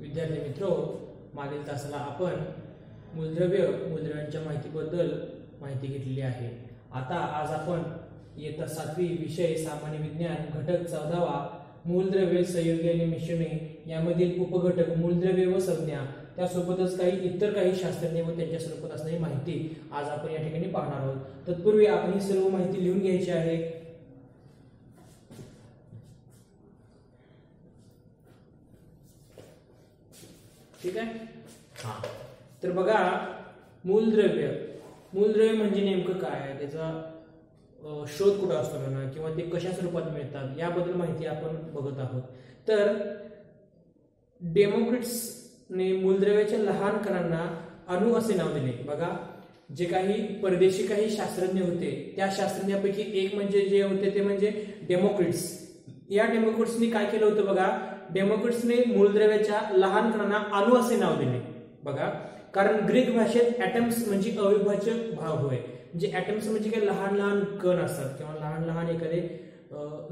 विद्यार्थी मित्रो, मागील तासाला आपण मूलद्रव्यांच्या माहितीबद्दल माहिती घेतलेली आहे। आता आज आपण इयत्ता 7वी विषय सामान्य विज्ञान घटक 14वा मूलद्रव्ये, संयुगे आणि मिश्रणे यामधील उपघटक मूलद्रव्ये व संज्ञा त्यासोबतच इतर काही शास्त्रज्ञ व त्यांच्या स्वरूपात असणारी माहिती आज आपण या ठिकाणी पाहणार आहोत। तत्पूर्वी आपण ही सर्व माहिती लिहून घ्यायची आहे। ठीक आहे। तर बघा, मूलद्रव्य म्हणजे नेमकं काय आहे, त्याचा शोध कुठे असतो म्हणा किंवा ते कशा स्वरूपात मिळतात याबद्दल माहिती आपण बघत आहोत। तर डेमोक्रिटसने मूलद्रव्याच्या लहान कणांना अणु असे नाव दिले। बघा, जे काही परदेशी काही शास्त्रज्ञ होते त्या शास्त्रज्ञांपैकी एक जे होते ते म्हणजे डेमोक्रिटस। या डेमोक्रिटसने काय केलं होतं बघा, डेमोक्रिटसने मूलद्रव्याच्या लहान कणांना अणु असे नाव दिले। बघा, कारण ग्रीक भाषेत ॲटम्स म्हणजे अविभाज्य भाग होय। म्हणजे ॲटम्स म्हणजे काही लहान लहान कण असतात किंवा लहान लहान एखादे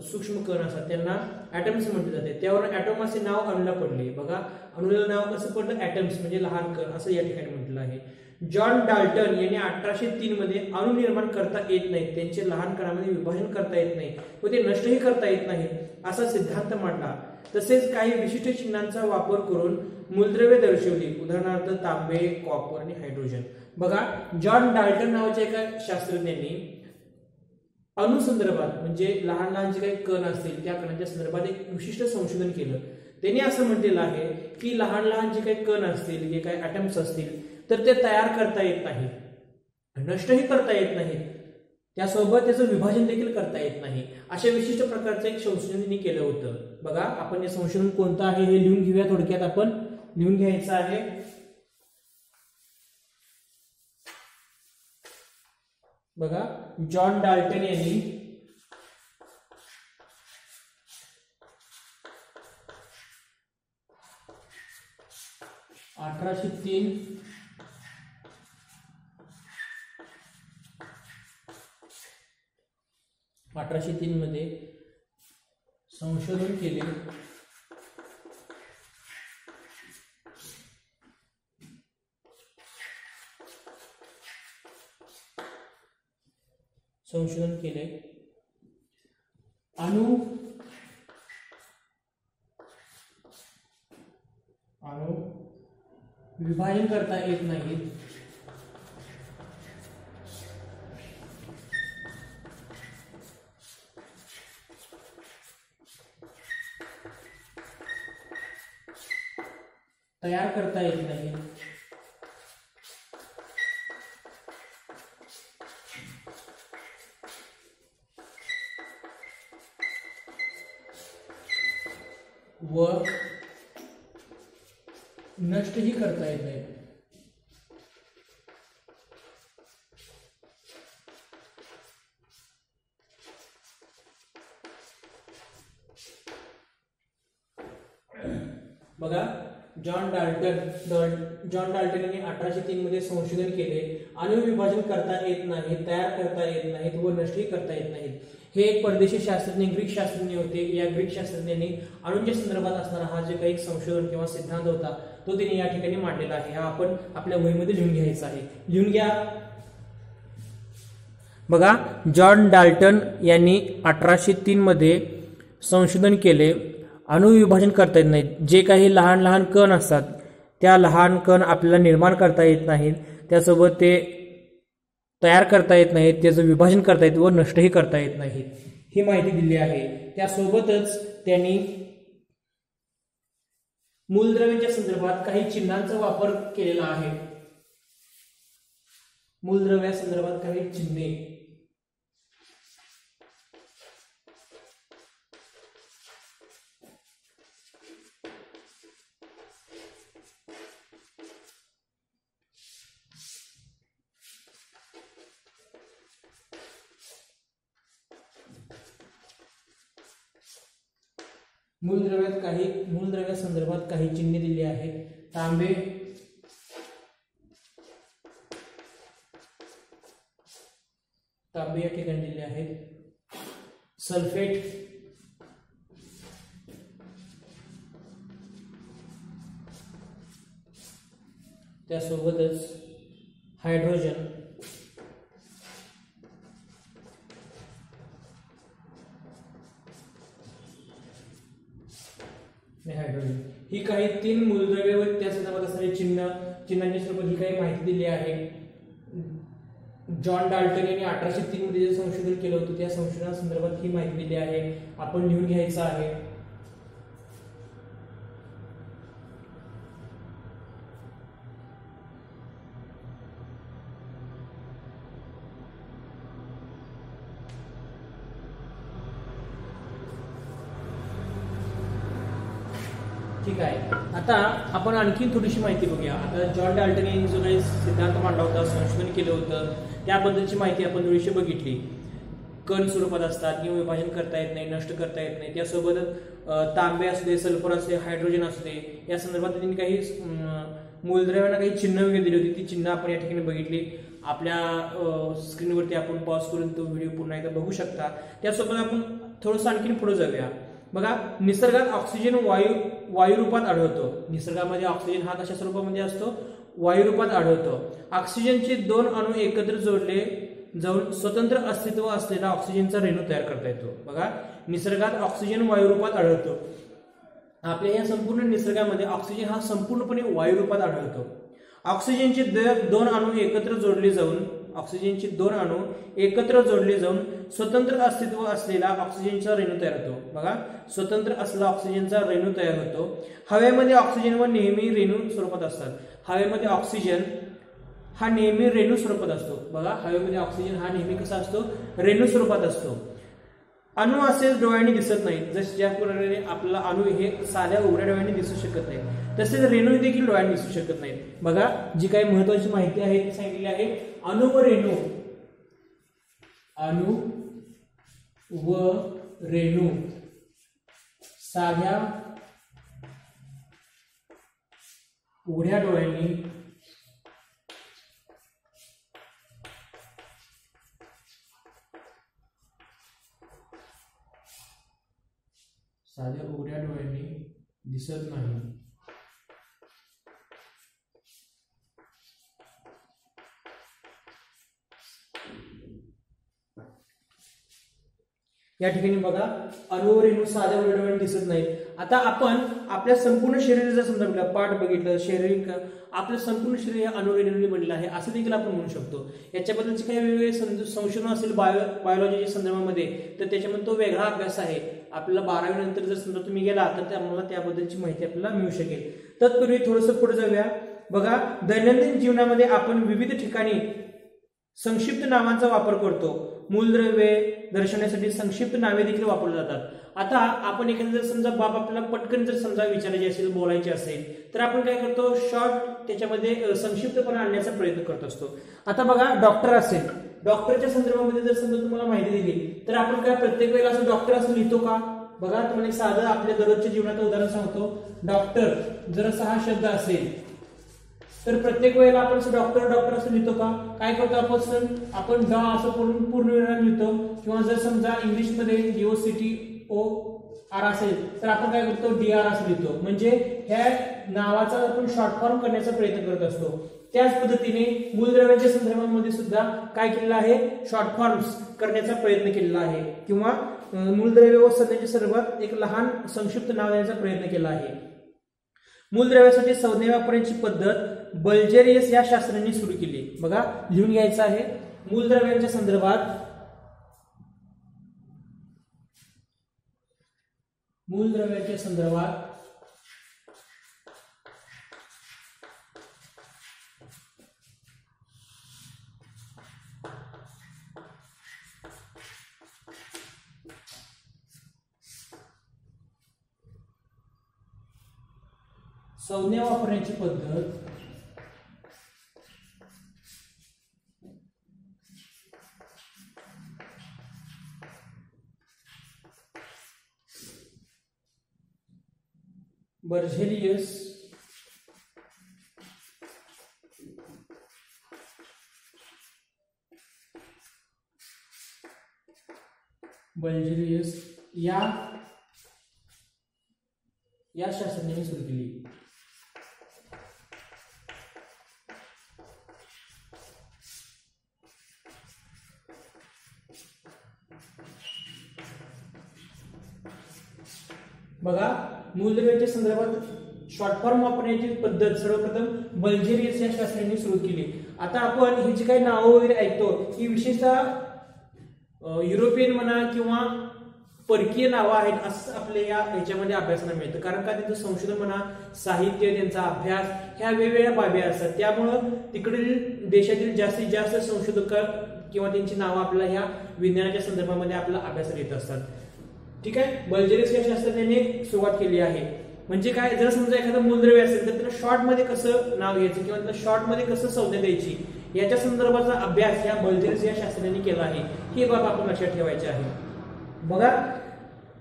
सूक्ष्म कण असतात, त्यांना ॲटम्स म्हटले जाते। त्यावर ॲटम असे नाव अणूला पडले। बघा, अणूला नाव कसं पडलं, ॲटम्स म्हणजे लहान कण असं या ठिकाणी म्हटलं आहे। जॉन डाल्टन यांनी 1803 मध्ये अणु निर्माण करता येत नाहीत, त्यांचे लहान कणांमध्ये विभाजन करता येत नाही व ते नष्टही करता येत नाही असा सिद्धांत मांडला। तसेच काही विशिष्ट चिन्हांचा वापर करून मूलद्रव्ये दर्शवली, उदाहरणार्थ तांबे, कॉपर आणि हायड्रोजन। बघा, जॉन डाल्टन नावाच्या एका शास्त्रज्ञांनी अणु संदर्भात म्हणजे लहान लहान जे काही कण असतील त्या कणांच्या संदर्भात एक विशिष्ट संशोधन केलं। त्यांनी असं म्हटलेलं आहे की लहान लहान जे काही कण असतील, जे काही ॲटम्स असतील, तर ते तयार करता येत नाही, नष्टही करता येत नाहीत, त्यासोबत त्याचं विभाजन देखील करता येत नाही। अशा विशिष्ट प्रकारचं एक संशोधन त्यांनी केलं होतं। बघा, आपण हे संशोधन कोणतं आहे हे लिहून घेऊया। थोडक्यात आपण लिहून घ्यायचं आहे। बघा, जॉन डाल्टन यांनी 1803 मध्ये संशोधन केले। अणु विभाजन करता येत नाही, तयार करता येत नाही, व नष्टही करता येत नाही। बघा, जॉन डाल्टन यांनी 1803 मध्ये संशोधन केले। अणु विभाजन करता येत नाही, तयार करता येत नाहीत व नष्टही करता येत नाहीत। हे एक परदेशी शास्त्रज्ञ, ग्रीक शास्त्रज्ञ होते। या ग्रीक शास्त्रज्ञांनी अणूंच्या संदर्भात असणारा हा जे काही संशोधन किंवा सिद्धांत होता तो त्यांनी या ठिकाणी मांडलेला आहे। हा आपण आपल्या वहीमध्ये लिहून घ्यायचा आहे। लिहून घ्या। बघा, जॉन डाल्टन यांनी 1803 मध्ये संशोधन केले। अणु विभाजन करता येत नाहीत, जे काही लहान लहान कण असतात त्या लहान कण आपल्याला निर्माण करता येत नाहीत, त्यासोबत ते तयार करता येत नाहीत, त्याचं विभाजन करता येत व नष्टही करता येत नाहीत, ही माहिती दिली आहे। त्यासोबतच त्यांनी मूलद्रव्यांच्या संदर्भात काही चिन्हांचा वापर केलेला आहे। मूलद्रव्या संदर्भात काही चिन्हे, मूलद्रव्या संदर्भात काही चिन्हे दिली आहेत। तांबे, तांबे या ठिकाणी दिले आहेत। सल्फेट, त्यासोबतच हायड्रोजन हायड्रोजन ही काही 3 मूलद्रव्ये व त्या संदर्भात असणारे चिन्हांच्या स्वरूपात ही काही माहिती दिली आहे. जॉन डाल्टन यांनी 1803 मध्ये जे संशोधन केलं होतं त्या संशोधनासंदर्भात ही माहिती दिली आहे. आपण लिहून घ्यायचं आहे. ठीक आहे. आता आपण आणखी थोडीशी माहिती बघूया. आता जॉन डाल्टन यांनी जो काही सिद्धांत मांडला होता, संशोधन केलं होतं, त्याबद्दलची माहिती आपण थोडीशी बघितली. कण स्वरूपात असतात किंवा विभाजन करता येत नाही, नष्ट करता येत नाही. त्यासोबत तांबे असू दे, सल्फर असू दे, हायड्रोजन असू दे, या संदर्भात त्यांनी काही मूलद्रव्यांना काही चिन्ह वगैरे दिली होती. ती चिन्ह आपण या ठिकाणी बघितली. आपल्या स्क्रीनवरती आपण पॉज करून तो व्हिडिओ पुन्हा एकदा बघू शकता. त्यासोबत आपण थोडंसं आणखी पुढे जाऊया. बघा, निसर्गात ऑक्सिजन वायू रूपात आढळतो. निसर्गामध्ये ऑक्सिजन हा कशा स्वरूपामध्ये असतो? वायू रूपात आढळतो. ऑक्सिजनचे 2 अणू एकत्र जोडले जाऊन स्वतंत्र अस्तित्व असलेला ऑक्सिजनचा रेणू तयार करता येतो. बघा, निसर्गात ऑक्सिजन वायू रूपात आढळतो. आपल्या या संपूर्ण निसर्गामध्ये ऑक्सिजन हा संपूर्णपणे वायू रूपात आढळतो. ऑक्सिजनचे 2 अणू एकत्र जोडले जाऊन स्वतंत्र अस्तित्व असलेला ऑक्सिजनचा रेणू तयार होतो. बघा, स्वतंत्र असलेला ऑक्सिजनचा रेणू तयार होतो. हवेमध्ये ऑक्सिजन व नेहमी रेणू स्वरूपात असतात. हवेमध्ये ऑक्सिजन हा नेहमी रेणू स्वरूपात असतो. बघा, हवेमध्ये ऑक्सिजन हा नेहमी कसा असतो? रेणू स्वरूपात असतो. अणू असे डोळ्यांनी दिसत नाहीत. जसे ज्या प्रकारे आपल्याला अणू हे साध्या उघड्या डोळ्यांनी दिसू शकत नाहीत, तसेच रेणू देखील डोळ्यांनी दिसू शकत नाहीत. बघा, जी काही महत्वाची माहिती आहे ती सांगितलेली आहे. अणू व रेणू साध्या उघड्या डोळ्यांनी दिसत नाही. या ठिकाणी बघा, अणू रेणू साध्या डोळ्यांनी दिसत नाहीत. आता आपण आपल्या संपूर्ण शरीराचा समजा बघितलं, पाठ बघितलं, शरीर, आपलं संपूर्ण शरीर या अणू रेणूंनी बनलेलं आहे असं देखील आपण म्हणू शकतो. याच्याबद्दलचे काही वेगवेगळे संशोधन असेल बायोलॉजीच्या संदर्भामध्ये, तर त्याच्यामध्ये तो वेगळा अभ्यास आहे. आपल्याला 12वी नंतर जर समजा तुम्ही गेला तर त्यामुळे त्याबद्दलची माहिती आपल्याला मिळू शकेल. तत्पूर्वी थोडंसं पुढे जाऊया. बघा, दैनंदिन जीवनामध्ये आपण विविध ठिकाणी संक्षिप्त नावांचा वापर करतो. मूलद्रव्ये दर्शवण्यासाठी संक्षिप्त नावे देखील वापरली जातात. आता आपण एखादं जर समजा बाब आपल्याला पटकन जर समजा विचारायचे असेल, बोलायचे असेल, तर आपण काय करतो? शॉर्ट त्याच्यामध्ये संक्षिप्तपणा आणण्याचा प्रयत्न करत असतो. आता बघा, डॉक्टर असेल, डॉक्टरच्या संदर्भामध्ये जर समजा तुम्हाला माहिती दिली तर आपण काय प्रत्येक वेळेला असं डॉक्टर असं लिहितो का? बघा, तुम्हाला एक साधं आपल्या दररोजच्या जीवनाचं उदाहरण सांगतो. डॉक्टर जर असा हा शब्द असेल तर प्रत्येक वेळेला आपण डॉक्टर असं लिहितो का? काय करतो आपण डॉ असं पूर्ण वेळा लिहितो. किंवा जर समजा इंग्लिशमध्ये DOCTOR असेल तर आपण काय करतो? DR असं लिहितो. म्हणजे ह्या नावाचा आपण शॉर्ट फॉर्म करण्याचा प्रयत्न करत असतो. त्याच पद्धतीने मूलद्रव्यांच्या संदर्भामध्ये सुद्धा काय केलेलं आहे? शॉर्ट फॉर्म्स करण्याचा प्रयत्न केलेला आहे. किंवा मूलद्रव्य व संज्ञेच्या सर्वात एक लहान संक्षिप्त नाव देण्याचा प्रयत्न केला आहे. मूलद्रव्यासाठी संज्ञा वापरण्याची पद्धत बल्जेरियस या शास्त्रज्ञांनी सुरू केली. बघा, लिहून घ्यायचं आहे. मूलद्रव्यांच्या संदर्भात संज्ञा वापरण्याची पद्धत बल्जेरियस या शास्त्रज्ञांनी सुरू केली. बघा, मूलद्रव्यांच्या संदर्भात शॉर्ट फॉर्म वापरण्याची पद्धत सर्वप्रथम बल्जेरियस या शास्त्रज्ञांनी सुरू केली. आता आपण ही जी काही नावं वगैरे ऐकतो ही विशेषतः युरोपियन म्हणा किंवा परकीय नावं आहेत असं आपल्या याच्यामध्ये अभ्यासाला मिळतं. कारण का त्यांचं संशोधन म्हणा, साहित्य, त्यांचा अभ्यास ह्या वेगवेगळ्या बाबी असतात. त्यामुळं तिकडील देशातील जास्तीत जास्त संशोधक किंवा त्यांची नावं आपल्याला ह्या विज्ञानाच्या संदर्भामध्ये आपला अभ्यासाला येत असतात. ठीक आहे. बल्जेरियस या शास्त्रज्ञांनी सुरुवात केली आहे. म्हणजे काय, जर समजा एखादं मूलद्रव्य असेल तर त्याला शॉर्ट मध्ये कसं नाव घ्यायचं किंवा त्याला शॉर्ट मध्ये कसं संज्ञा द्यायची याच्या संदर्भाचा अभ्यास या बल्जेरियस या शास्त्रज्ञांनी केला आहे. ही बाब आपण लक्षात ठेवायची आहे. बघा,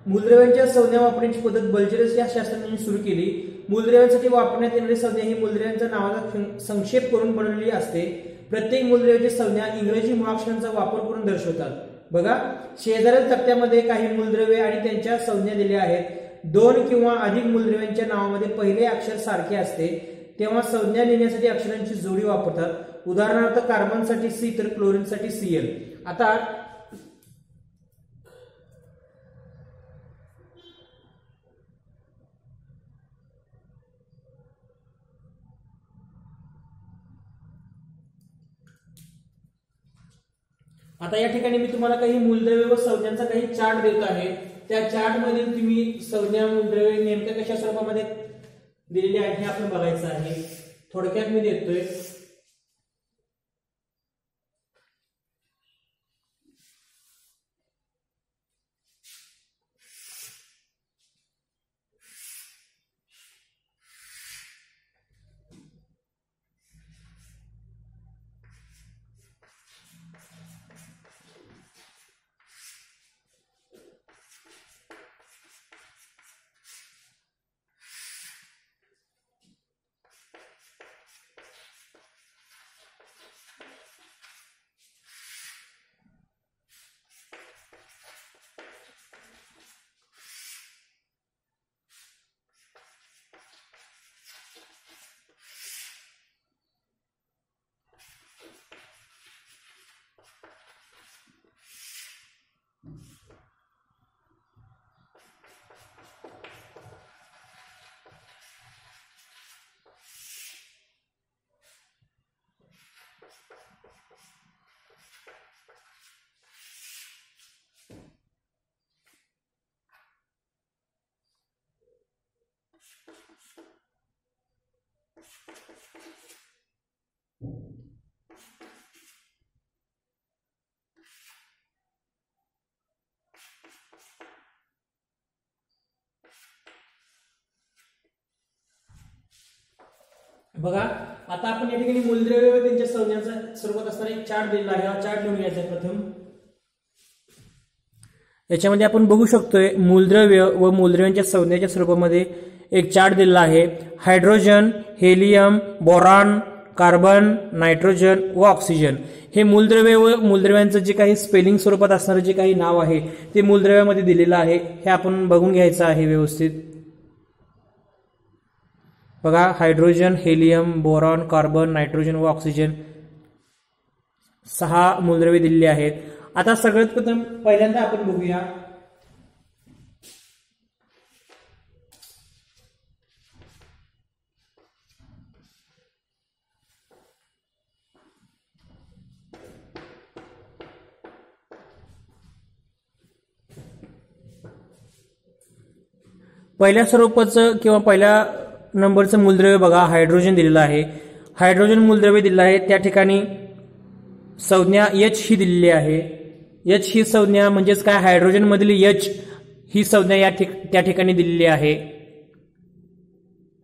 मूलद्रव्यांच्या संज्ञा वापरण्याची पद्धत बल्जेरियस या शास्त्रज्ञांनी सुरू केली. मूलद्रव्यांसाठी वापरण्यात येणारी संज्ञा ही मूलद्रव्यांच्या नावाचा संक्षेप करून बनवलेली असते. प्रत्येक मूलद्रव्याची संज्ञा इंग्रजी मुळाक्षरांचा वापर करून दर्शवतात. बघा, शेजारील तक्त्यामध्ये काही मूलद्रव्ये आणि त्यांच्या संज्ञा दिल्या आहेत. 2 किंवा अधिक मूलद्रव्यांच्या नावामध्ये पहिले अक्षर सारखे असते तेव्हा संज्ञा लिहिण्यासाठी अक्षरांची जोडी वापरतात. उदाहरणार्थ कार्बनसाठी C तर क्लोरीनसाठी Cl. आता या ठिकाणी मी तुम्हाला काही मूलद्रव्य व संज्ञांचा काही चार्ट देत आहे. त्या चार्ट मध्ये तुम्ही संज्ञा मूलद्रव्य नेमक्या कशा स्वरूपामध्ये दिलेली आहे हे आपण बघायचं आहे. थोडक्यात मी देतोय. बघा, आता आपण या ठिकाणी मूलद्रव्य व त्यांच्या संज्ञांचा स्वरूपात असणारा एक चार्ट दिलेला आहे. हा चार्ट लिहून घ्यायचा प्रथम. याच्यामध्ये आपण बघू शकतोय मूलद्रव्य व मूलद्रव्यांच्या संज्ञाच्या स्वरूपामध्ये एक चार्ट दिलेला आहे. Hydrogen, helium, boron, carbon, nitrogen व ऑक्सिजन हे मूलद्रव्य व मूलद्रव्यांचं जे काही स्पेलिंग स्वरूपात असणारं जे काही नाव आहे ते मूलद्रव्यामध्ये दिलेलं आहे. हे आपण बघून घ्यायचं आहे व्यवस्थित. बघा, hydrogen, helium, boron, carbon, nitrogen व ऑक्सिजन 6 मूलद्रव्ये दिलेली आहेत. आता सगळ्यात प्रथम पहिल्यांदा आपण बघूया पहिल्या स्वरूपाचं किंवा पहिल्या नंबरचं मूलद्रव्य बघा, हायड्रोजन दिलेलं आहे. हायड्रोजन मूलद्रव्य दिलेलं आहे. त्या ठिकाणी संज्ञा H ही दिलेली आहे. H ही संज्ञा म्हणजेच काय, हायड्रोजन मधील H ही संज्ञा त्या ठिकाणी दिलेली आहे.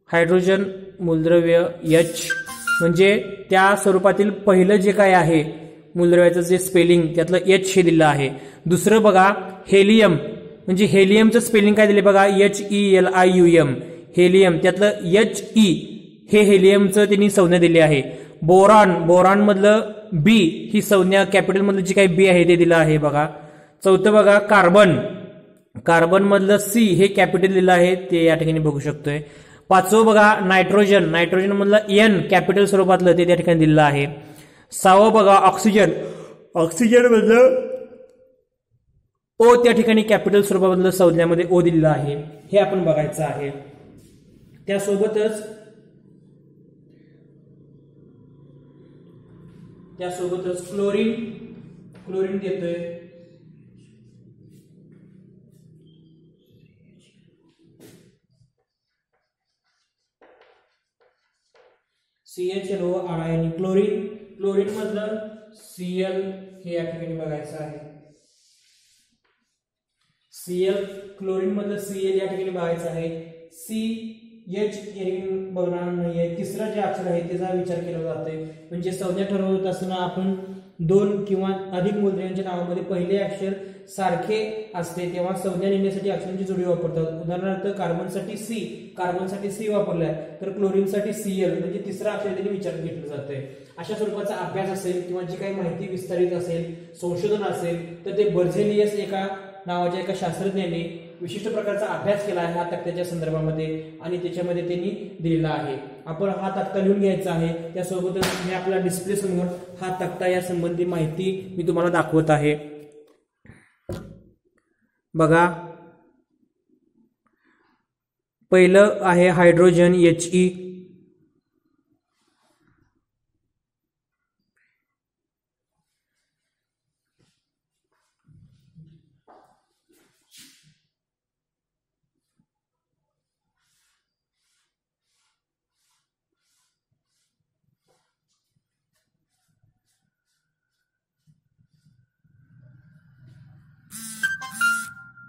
हायड्रोजन मूलद्रव्य H म्हणजे त्या स्वरूपातील पहिलं जे काय आहे मूलद्रव्याचं जे स्पेलिंग त्यातलं H हे दिलं आहे. दुसरं बघा, हेलियम म्हणजे हेलियमचं स्पेलिंग काय दिले बघा, HELIUM. हेलियम त्यातलं HE हे हेलियमचं त्यांनी संज्ञा दिली आहे. बोरॉन, बोरॉन मधलं B ही संज्ञा कॅपिटल मधलं जे काही B आहे ते दिलं आहे बघा. चौथं बघा, कार्बन, कार्बन मधलं C हे कॅपिटल दिलं आहे ते या ठिकाणी बघू शकतोय. पाचवं बघा, नायट्रोजन, नायट्रोजन मधलं N कॅपिटल स्वरूपातलं ते त्या ठिकाणी दिलं आहे. सहावं बघा, ऑक्सिजन, ऑक्सिजन मधलं ओ त्या ठिकाणी कॅपिटल स्वरूपामधलं संज्ञामध्ये ओ दिलेलं आहे, हे आपण बघायचं आहे. त्यासोबतच क्लोरीन देतोय, CHNO आणि क्लोरीन मधलं Cl हे या ठिकाणी बघायचं आहे. क्लोरीन मधलं Cl या ठिकाणी बघायचं आहे. CH बघणार नाहीये. तिसरं जे अक्षर आहे त्याचा विचार केला जातोय. म्हणजे संज्ञा ठरवत असताना आपण दोन किंवा अधिक मूलद्रव्यांच्या नावामध्ये पहिले अक्षर सारखे असते तेव्हा संज्ञा लिहिण्यासाठी अक्षरांची जोडी वापरतात. उदाहरणार्थ कार्बनसाठी C वापरलाय तर क्लोरीनसाठी Cl म्हणजे तिसरा अक्षर त्यांनी विचारात घेतलं जातंय. अशा स्वरूपाचा अभ्यास असेल किंवा जी काही माहिती विस्तारित असेल, संशोधन असेल तर ते बर्झेलियस नावाच्या एका शास्त्रज्ञाने विशिष्ट प्रकारचा अभ्यास केला आहे हा तक्त्याच्या संदर्भामध्ये आणि त्याच्यामध्ये त्यांनी दिलेला आहे. आपण हा तक्ता लिहून घ्यायचा आहे. त्यासोबतच मी आपला डिस्प्ले समोर हा तक्ता या संबंधी माहिती मी तुम्हाला दाखवत आहे. बघा, पहिलं आहे हायड्रोजन He,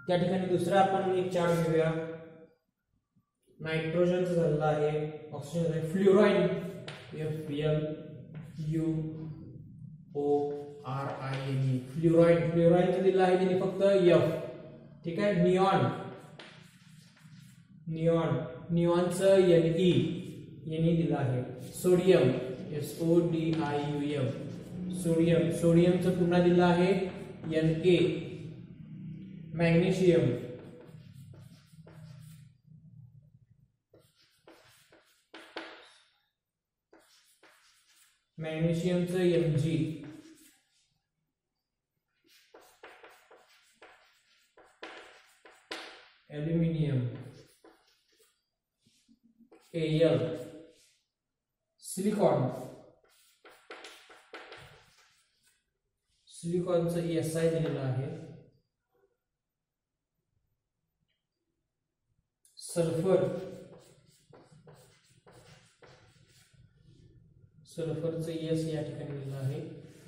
त्या ठिकाणी दुसरा आपण एक चार्ट घेऊया. नायट्रोजनचं झालेलं आहे, ऑक्सिजन आहे, फ्लोराईन FluORINE फ्लोराईनचं दिलं आहे त्यांनी फक्त F. ठीक आहे. निऑनचं Ne दिलं आहे. सोडियम SODIUM सोडियमचं पुन्हा दिलं आहे Na. मॅग्नेशियमचं Mg. Aluminium Al. सिलिकॉनचं Si दिलेलं आहे. सल्फरचं S या ठिकाणी दिलेलं आहे.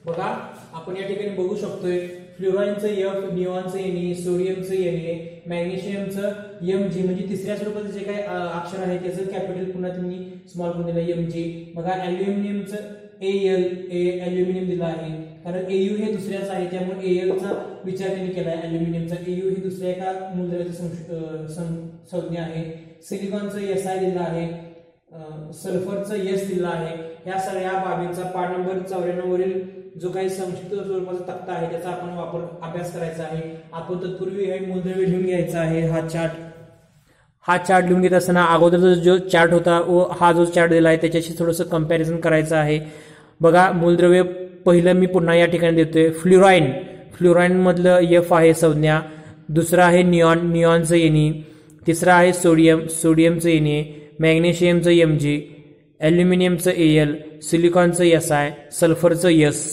बघा, आपण या ठिकाणी बघू शकतोय फ्लोराईनचं F, निऑनचं Ne, सोडियमचं Na, मॅग्नेशियमचं Mg म्हणजे तिसऱ्या स्वरूपाचं जे काही अक्षर आहे त्याचं कॅपिटल पुन्हा त्यांनी स्मॉल करून दिलं Mg. बघा, ॲल्युमिनियमचं ॲल्युमिनियम दिलं आहे कारण Au हे दुसऱ्याच आहे त्यामुळे Alचा विचार त्यांनी केलाय. ॲल्युमिनियमचा Au ही दुसऱ्या एका मूलद्रव्याची संज्ञा आहे. सिलिकॉनचं Si दिलं आहे, सल्फरचं S दिलं आहे. या सगळ्या बाबींचा पाठ नंबर 94 वरील जो काही संक्षिप्त स्वरूपाचा तक्ता आहे त्याचा आपण अभ्यास करायचा आहे. आपण तत्पूर्वी हे मूलद्रव्य लिहून घ्यायचा आहे. हा चार्ट लिहून घेत असताना अगोदरचा जो चार्ट होता व हा जो चार्ट दिला आहे त्याच्याशी थोडंसं कंपॅरिझन करायचं आहे. बघा, मूलद्रव्य पहिलं मी पुन्हा या ठिकाणी देतोय. फ्लोराईन मधलं F आहे संज्ञा. दुसरा आहे निऑनचं Ne. तिसरा आहे सोडियमचं Na, मॅग्नेशियमचं Mg, ॲल्युमिनियमचं Al, सिलिकॉनचं Si, सल्फरचं S.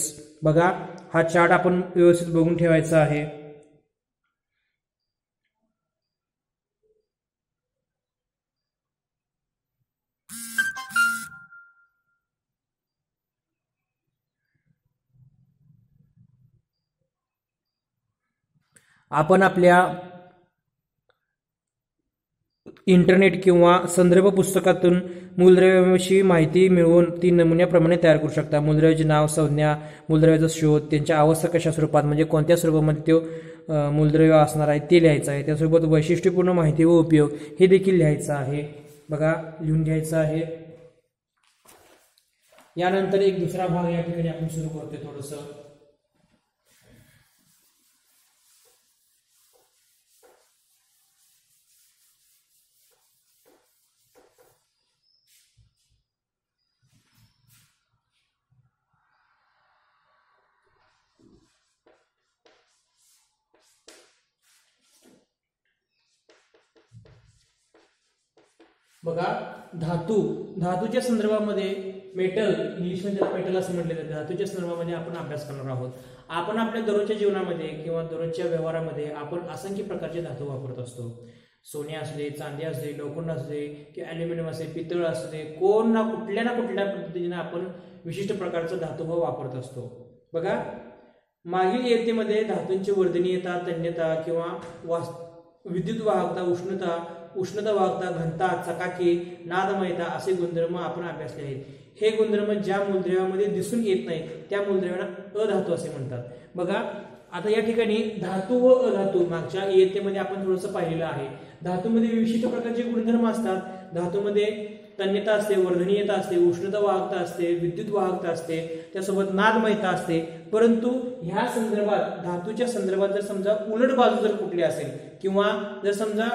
बघा, हा चार्ट आपण व्यवस्थित बघून ठेवायचा आहे. आपण आपल्या इंटरनेट किंवा संदर्भ पुस्तकातून मूलद्रव्याविषयी माहिती मिळवून ती नमुन्याप्रमाणे तयार करू शकता. मूलद्रव्याचे नाव, संज्ञा, मूलद्रव्याचा शोध, त्यांच्या अवस्था कशा स्वरूपात म्हणजे कोणत्या स्वरूपामध्ये तो मूलद्रव्य असणार आहे ते लिहायचं आहे. त्यासोबत वैशिष्ट्यपूर्ण माहिती व उपयोग हे देखील लिहायचं आहे. बघा, लिहून घ्यायचं आहे. यानंतर एक दुसरा भाग या ठिकाणी आपण सुरू करतोय. थोडंसं बघा धातूच्या संदर्भामध्ये मेटल, इंग्लिशमध्ये त्याला मेटल असं म्हटलं जातं, धातूच्या संदर्भामध्ये आपण अभ्यास करणार आहोत. आपण आपल्या दररोजच्या जीवनामध्ये किंवा दररोजच्या व्यवहारामध्ये आपण असंख्य प्रकारचे धातू वापरत असतो. सोने असले, चांदी असले, लोखंड असले किंवा ॲल्युमिनियम असले, पितळ असले, कुठल्या पद्धतीने आपण विशिष्ट प्रकारचा धातू वापरत असतो. बघा मागील इयत्तेमध्ये धातूंची वर्धनीयता, तन्यता किंवा विद्युत वाहकता, उष्णता वाहकता, घनता, चकाकी, नादमयता असे गुणधर्म आपण अभ्यासले आहेत. हे गुणधर्म ज्या मूलद्रव्यामध्ये दिसून येत नाही त्या मूलद्रव्यांना अधातू असे म्हणतात. बघा आता या ठिकाणी धातू व अधातू मागच्या इयत्तेमध्ये आपण थोडंसं पाहिलेलं आहे. धातूमध्ये विशिष्ट प्रकारचे गुणधर्म असतात. धातूमध्ये तन्यता असते, वर्धनीयता असते, उष्णता वाहकता असते, विद्युत वाहकता असते, त्यासोबत नादमयता असते. परंतु ह्या संदर्भात धातूच्या संदर्भात जर समजा उलट बाजू जर कुठली असेल किंवा जर समजा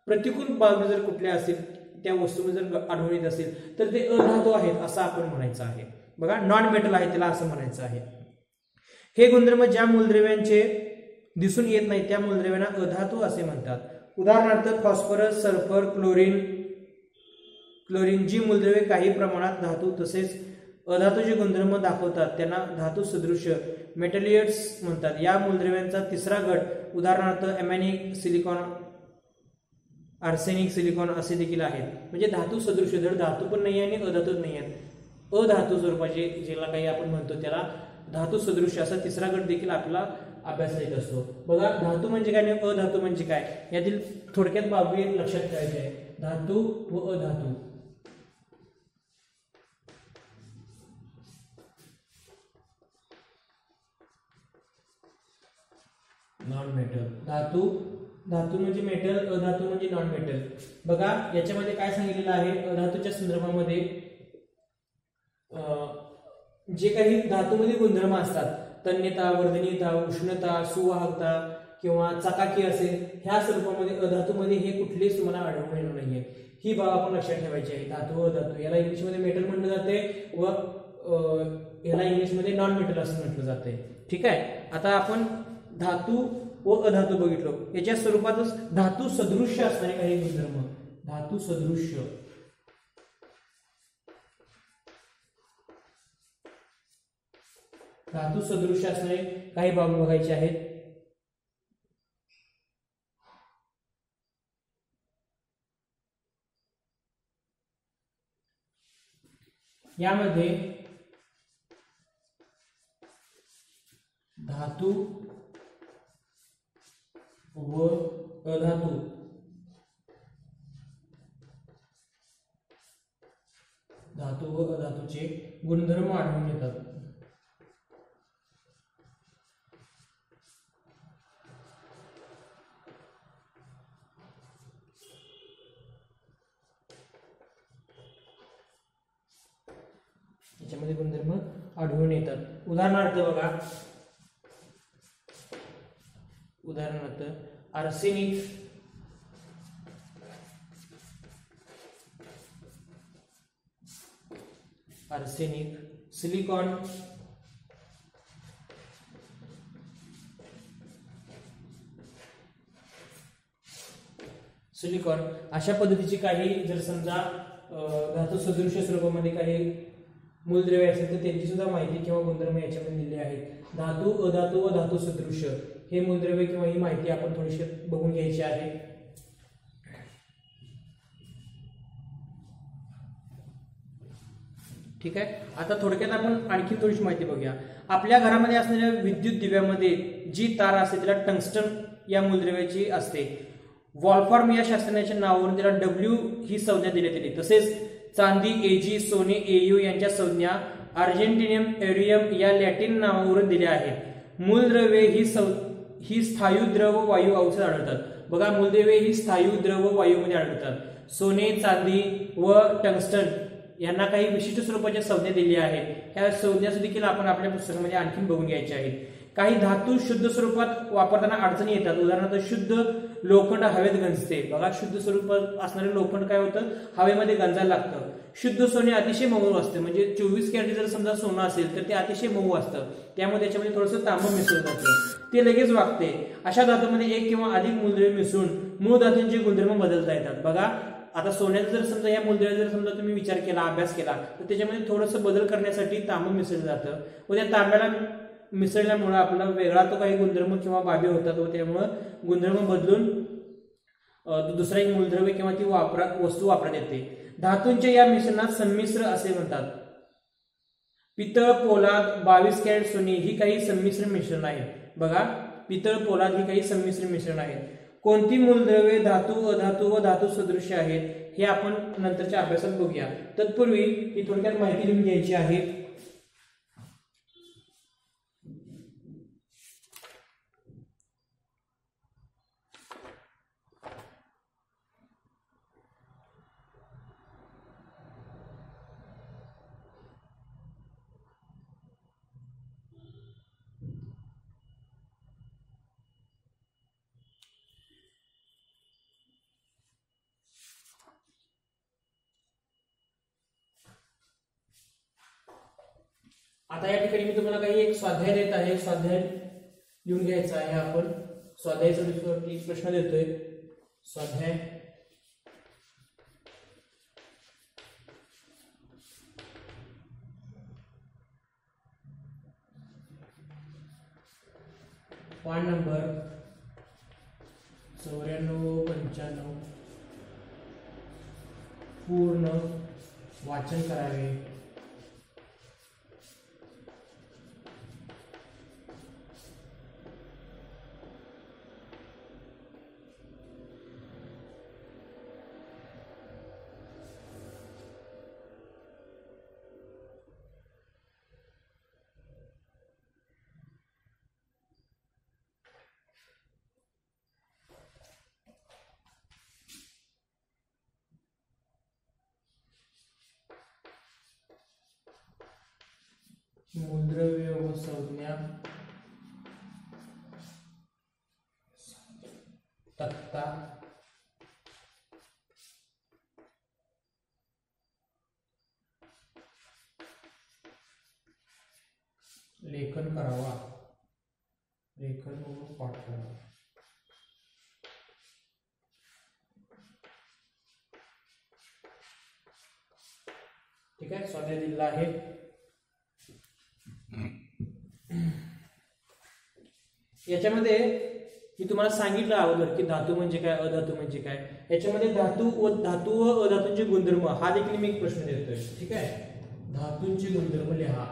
प्रतिकूल बाजू जर कुठल्या असेल, त्या वस्तूमध्ये जर आढळून येत असेल तर ते अधातू आहेत असं आपण म्हणायचं आहे. बघा नॉन मेटल आहे त्याला असं म्हणायचं आहे. हे गुणधर्म ज्या मूलद्रव्यांचे दिसून येत नाही त्या मूलद्रव्यांना अधातू असे म्हणतात. उदाहरणार्थ फॉस्फरस, सल्फर, क्लोरीन जी मूलद्रव्ये काही प्रमाणात धातू तसेच अधातूचे गुणधर्म दाखवतात त्यांना धातू सदृश्य मेटलियट्स म्हणतात. या मूलद्रव्यांचा तिसरा गट उदाहरणार्थ ॲमॅनिक, सिलिकॉन, आर्सेनिक, सिलिकॉन असे देखील आहेत. म्हणजे धातू सदृश्य, जर धातू पण नाही आणि अधातू नाही आहेत, अधातू स्वरूपाचे ज्याला काही आपण म्हणतो त्याला धातू सदृश्य असा तिसरा गट देखील आपला अभ्यास येत असतो. बघा धातू म्हणजे काय आणि अधातू म्हणजे काय यातील थोडक्यात बाबी लक्षात ठेवायची आहे. धातू व अधातू. Non metal. धातू म्हणजे मेटल, अधातू म्हणजे नॉन मेटल. बघा याच्यामध्ये काय सांगितलेलं आहे, अधातूच्या संदर्भामध्ये जे काही धातूमध्ये गुणधर्म असतात, तन्यता, वर्धनीयता, उष्णता, सुवाहकता किंवा चकाकी असेल, ह्या स्वरूपामध्ये अधातूमध्ये हे कुठलेच तुम्हाला आढळून येणार नाहीये. ही बाब आपण लक्षात ठेवायची आहे. धातू व अधातू याला इंग्लिशमध्ये मेटल म्हटलं जाते व याला इंग्लिशमध्ये नॉन मेटल असं म्हटलं जाते. ठीक आहे. आता आपण धातू व अधातू बघितलो. याच्या स्वरूपातच धातू सदृश्य असणारे काही गुणधर्म, धातू सदृश्य असणारे काही बाब बघायचे आहेत. यामध्ये धातू व अधातू अधातूचे गुणधर्म आढळून येतात. याच्यामध्ये गुणधर्म आढळून येतात. उदाहरणार्थ आर्सेनिक, सिलिकॉन, अशा पद्धतीची काही जर समजा धातू सदृश्य स्वरूपामध्ये काही मूलद्रव्ये असेल तर त्यांची सुद्धा माहिती किंवा गुणधर्म याच्यामध्ये दिले आहेत. धातू, अधातू व धातू सदृश्य हे मूलद्रव्ये किंवा ही माहिती आपण थोडीशी बघून घ्यायची आहे. ठीक आहे. आता थोडक्यात आपण आणखी थोडीशी माहिती बघूया. आपल्या घरामध्ये असणाऱ्या विद्युत दिव्यामध्ये जी तार असते त्याला टंगस्टन या मूलद्रव्याची असते. वॉल्फ्राम या शास्त्रज्ञाच्या नावावरून त्याला डब्ल्यू ही संज्ञा देण्यात आली. तसेच चांदी एजी, सोने एयू यांच्या संज्ञा अर्जेंटिनियम, एरियम या लॅटिन नावावरून दिल्या आहेत. मूलद्रव्ये ही स्थायू द्रव वायू अवस्थेत आढळतात. बघा मूलद्रव्ये ही स्थायू द्रव वायूमध्ये आढळतात. सोने, चांदी व टंगस्टन यांना काही विशिष्ट स्वरूपाच्या संज्ञा दिल्या आहेत. ह्या संज्ञा देखील आपण आपल्या पुस्तकामध्ये आणखी बघून घ्यायच्या आहेत. काही धातू शुद्ध स्वरूपात वापरताना अडचणी येतात. उदाहरणार्थ शुद्ध लोखंड हवेत गंजते. बघा शुद्ध स्वरूपात असणारे लोखंड काय होतं, हवेमध्ये गंजायला लागतं. शुद्ध सोने अतिशय मऊ असते. म्हणजे 24 कॅरेट जर समजा सोनं असेल तर ते अतिशय मऊ असतं. त्यामुळे त्याच्यामध्ये थोडंसं तांबं मिसळून जातं, ते लगेच वागते. अशा धातूमध्ये एक किंवा अधिक मूलद्रव्ये मिसळून मूळ धातूंचे गुणधर्म बदलता येतात. बघा आता सोन्याचा जर समजा या मूलद्रव्याचा जर समजा तुम्ही विचार केला, अभ्यास केला, तर त्याच्यामध्ये थोडंसं बदल करण्यासाठी तांबं मिसळलं जातं व त्या तांब्याला मिसळल्यामुळे आपला वेगळा तो काही गुणधर्म किंवा बाबी होतात व त्यामुळं गुणधर्म बदलून दुसरा एक मूलद्रव्य किंवा ती वस्तू वापरण्यात येते. धातूंच्या या मिश्रणात संमिश्र असे म्हणतात. पितळ, पोलाद, 22 कॅरेट सोने ही काही संमिश्र मिश्रण आहेत. बघा, पितळ, पोलाद ही काही संमिश्र मिश्रण आहेत. कोणती मूलद्रव्ये धातू, अधातू व धातू सदृश्य आहेत हे आपण नंतरच्या अभ्यासात बघूया. तत्पूर्वी ही थोडक्यात माहिती लिहून घ्यायची आहे. आता या ठिकाणी मी तुम्हाला काही एक स्वाध्याय देत आहे. स्वाध्याय लिहून घ्यायचा आहे. आपण स्वाध्यायाचा प्रश्न देतोय. स्वाध्याय पॉइंट नंबर 94-95 पूर्ण वाचन करावे. मूलद्रव्य व संज्ञा तक्ता लेखन करावा. लेखन व पाठ करावा. ठीक आहे. स्वाध्याय दिलेला आहे. याच्यामध्ये मी तुम्हाला सांगितलं अगोदर की धातू म्हणजे काय, अधातू म्हणजे काय. याच्यामध्ये धातू व अधातूंचे गुणधर्म हा देखील मी एक प्रश्न देतोय. ठीक आहे. धातूंचे गुणधर्म लिहा.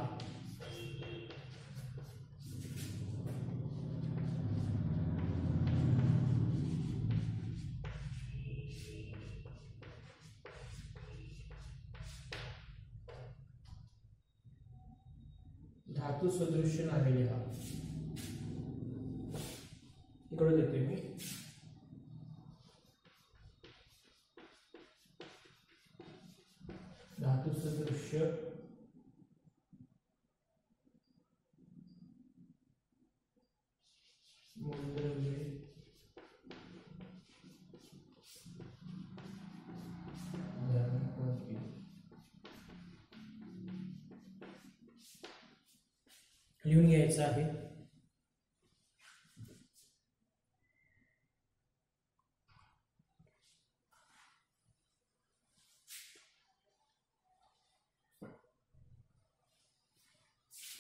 धातू सदृश्य नावे लिहा. इकडे देतोय मी. धातू सदृश्य मूलद्रव्ये लिहून घ्यायचं आहे.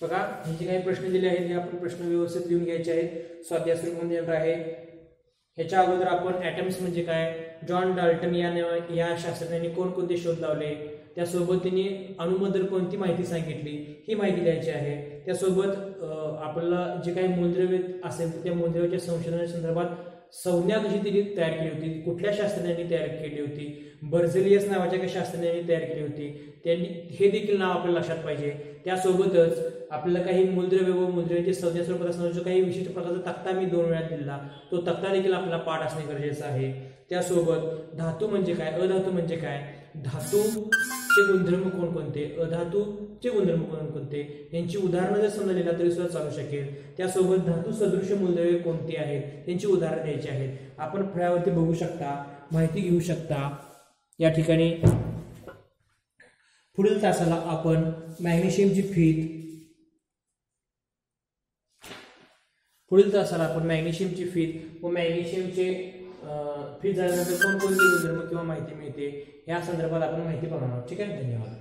बघा, हे जे काही प्रश्न दिले आहेत हे आपण प्रश्न व्यवस्थित लिहून घ्यायचे आहेत. स्वाध्याय स्वरूपामध्ये येणार आहे. ह्याच्या अगोदर आपण ॲटम्स म्हणजे काय, जॉन डाल्टन या शास्त्रज्ञांनी कोणकोणते शोध लावले, त्यासोबत त्यांनी अणुबद्दल कोणती माहिती सांगितली ही माहिती द्यायची आहे. त्यासोबत आपल्याला जे काही मूलद्रव्य असेल त्या मूलद्रव्याच्या संशोधनासंदर्भात संज्ञा कशी त्यांनी तयार केली होती, कुठल्या शास्त्रज्ञांनी तयार केली होती, बर्झेलियस नावाच्या काही शास्त्रज्ञांनी तयार केली होती, त्यांनी हे देखील नाव आपल्याला लक्षात पाहिजे. त्यासोबतच आपल्याला काही मूलद्रव्य व मूलद्रव्याचे संज्ञा स्वरूपात असणारा जो काही विशिष्ट प्रकारचा तक्ता मी 2 वेळा दिला तो तक्ता देखील आपला पाठ असणे गरजेचं आहे. त्यासोबत धातू म्हणजे काय, अधातू म्हणजे काय, धातूचे गुणधर्म कोणकोणते, अधातूचे गुणधर्म कोणकोणते यांची उदाहरणं जर समजा लिहिला तरी सुद्धा चालू शकेल. त्यासोबत धातू सदृश्य मूलद्रव्ये कोणती आहेत त्यांची उदाहरणं द्यायची आहेत. आपण फळ्यावरती बघू शकता, माहिती घेऊ शकता. या ठिकाणी पुढील तासाला आपण मॅग्नेशियमची फीत व मॅग्नेशियमचे फ्रीज झाल्यानंतर कोणकोणते गुणधर्म किंवा माहिती मिळते या संदर्भात आपण माहिती पाहणार आहोत. ठीक आहे, धन्यवाद.